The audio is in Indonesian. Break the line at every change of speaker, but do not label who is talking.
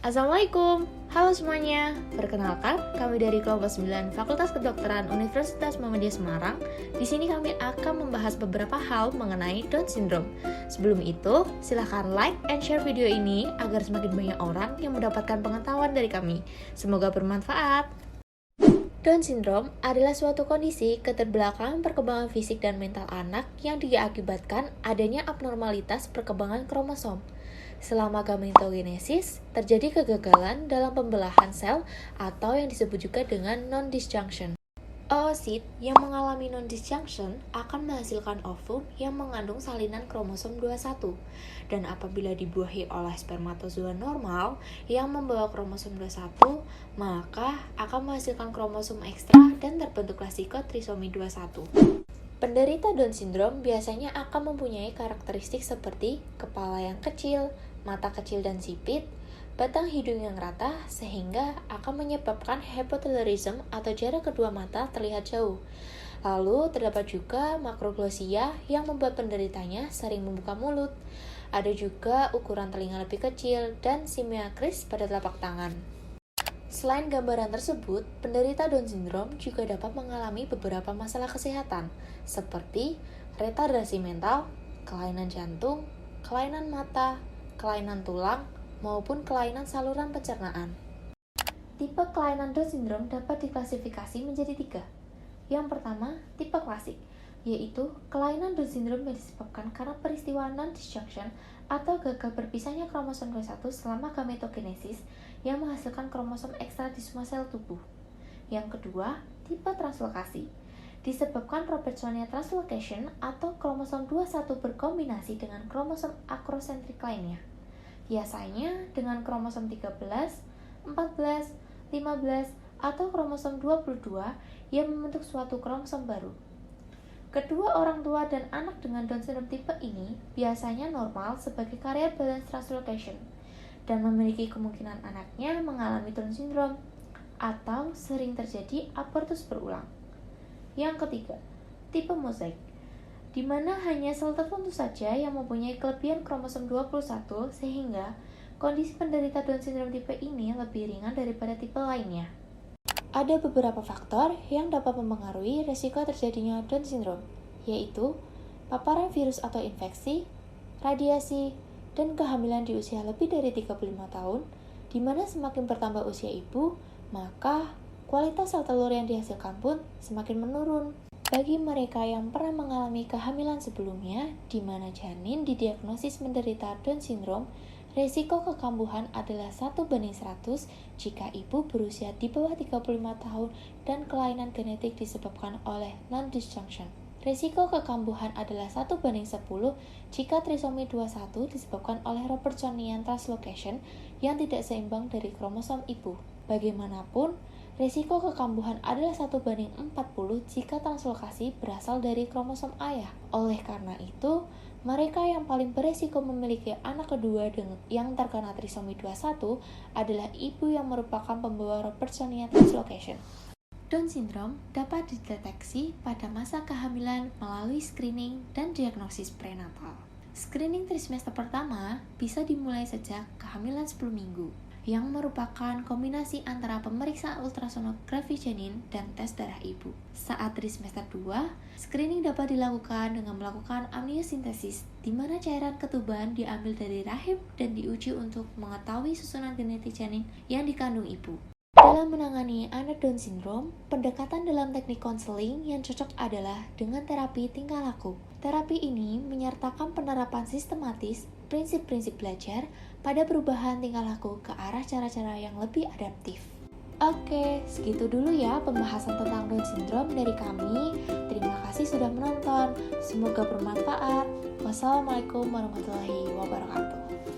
Assalamualaikum, halo semuanya. Perkenalkan, kami dari kelompok 9 Fakultas Kedokteran Universitas Muhammadiyah Semarang. Di sini kami akan membahas beberapa hal mengenai Down Syndrome. Sebelum itu, silahkan like and share video ini agar semakin banyak orang yang mendapatkan pengetahuan dari kami. Semoga bermanfaat. Down Syndrome adalah suatu kondisi keterbelakangan perkembangan fisik dan mental anak yang diakibatkan adanya abnormalitas perkembangan kromosom. Selama gametogenesis, terjadi kegagalan dalam pembelahan sel atau yang disebut juga dengan non-disjunction. Oosit yang mengalami non-disjunction akan menghasilkan ovum yang mengandung salinan kromosom 21. Dan apabila dibuahi oleh spermatozoa normal yang membawa kromosom 21, maka akan menghasilkan kromosom ekstra dan terbentuklah psikotrisomi 21. Penderita Down Syndrome biasanya akan mempunyai karakteristik seperti kepala yang kecil, mata kecil dan sipit, batang hidung yang rata, sehingga akan menyebabkan hypothyroidism atau jarak kedua mata terlihat jauh. Lalu terdapat juga makroglossia yang membuat penderitanya sering membuka mulut. Ada juga ukuran telinga lebih kecil dan simetris pada telapak tangan. Selain gambaran tersebut, penderita Down Syndrome juga dapat mengalami beberapa masalah kesehatan, seperti retardasi mental, kelainan jantung, kelainan mata, kelainan tulang, maupun kelainan saluran pencernaan. Tipe kelainan Down Syndrome dapat diklasifikasi menjadi 3. Yang pertama, tipe klasik, yaitu kelainan Down Syndrome yang disebabkan karena peristiwa non-disjunction atau gagal berpisahnya kromosom 21 selama gametogenesis yang menghasilkan kromosom ekstra di semua sel tubuh. Yang kedua, tipe translokasi, disebabkan Robertsonia translocation atau kromosom 21 berkombinasi dengan kromosom akrosentrik lainnya. Biasanya dengan kromosom 13, 14, 15, atau kromosom 22 yang membentuk suatu kromosom baru. Kedua orang tua dan anak dengan Down Syndrome tipe ini biasanya normal sebagai carrier balance translocation dan memiliki kemungkinan anaknya mengalami Down Syndrome atau sering terjadi abortus berulang. Yang ketiga, tipe mosaik, di mana hanya sel tertentu saja yang mempunyai kelebihan kromosom 21 sehingga kondisi penderita Down Syndrome tipe ini lebih ringan daripada tipe lainnya. Ada beberapa faktor yang dapat mempengaruhi risiko terjadinya Down Syndrome, yaitu paparan virus atau infeksi, radiasi, dan kehamilan di usia lebih dari 35 tahun, di mana semakin bertambah usia ibu, maka kualitas sel telur yang dihasilkan pun semakin menurun. Bagi mereka yang pernah mengalami kehamilan sebelumnya, di mana janin didiagnosis menderita Down Syndrome, risiko kekambuhan adalah 1:100 jika ibu berusia di bawah 35 tahun dan kelainan genetik disebabkan oleh non-disjunction. Risiko kekambuhan adalah 1:10 jika trisomi 21 disebabkan oleh Robertsonian translocation yang tidak seimbang dari kromosom ibu. Bagaimanapun, risiko kekambuhan adalah 1:40 jika translokasi berasal dari kromosom ayah. Oleh karena itu, mereka yang paling beresiko memiliki anak kedua yang terkena trisomi 21 adalah ibu yang merupakan pembawa Robertsonian translocation. Down Syndrome dapat dideteksi pada masa kehamilan melalui screening dan diagnosis prenatal. Screening trimester pertama bisa dimulai sejak kehamilan 10 minggu, yang merupakan kombinasi antara pemeriksaan ultrasonografi janin dan tes darah ibu. Saat trimester 2, screening dapat dilakukan dengan melakukan amniocentesis, di mana cairan ketuban diambil dari rahim dan diuji untuk mengetahui susunan genetik janin yang dikandung ibu. Dalam menangani anak Down Syndrome, pendekatan dalam teknik konseling yang cocok adalah dengan terapi tingkah laku. Terapi ini menyertakan penerapan sistematis prinsip-prinsip belajar pada perubahan tingkah laku ke arah cara-cara yang lebih adaptif. Oke, segitu dulu ya pembahasan tentang Down Syndrome dari kami. Terima kasih sudah menonton. Semoga bermanfaat. Wassalamualaikum warahmatullahi wabarakatuh.